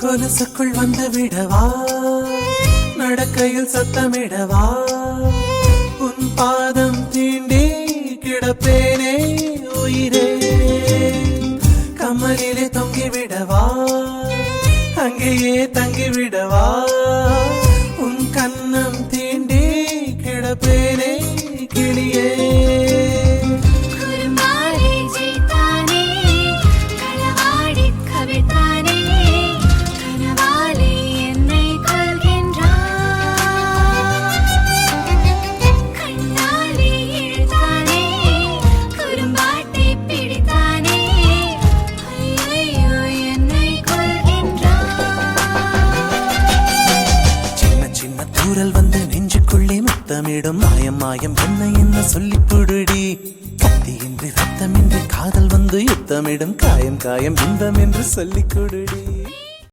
கொலுசுக்குள் வந்து விடவா, நடக்கையில் சத்தமிடவா, உன் பாதம் தீண்டி கிடப்பேனே உயிரே. கமலிலே தொங்கிவிடவா, அங்கேயே தங்கிவிடவா, உன் கண்ணம் தீண்டி கிடப்பேனே கிளியே. தூரல் வந்து நெஞ்சுக்குள்ளே முத்தமிடும் மாயம் மாயம் என்ன என்ன சொல்லி புடுடி. கத்தியின்றி ரத்தமின்றி காதல் வந்து யுத்தமிடும் காயம் காயம் இன்பம் என்று சொல்லிக் கொடுடி.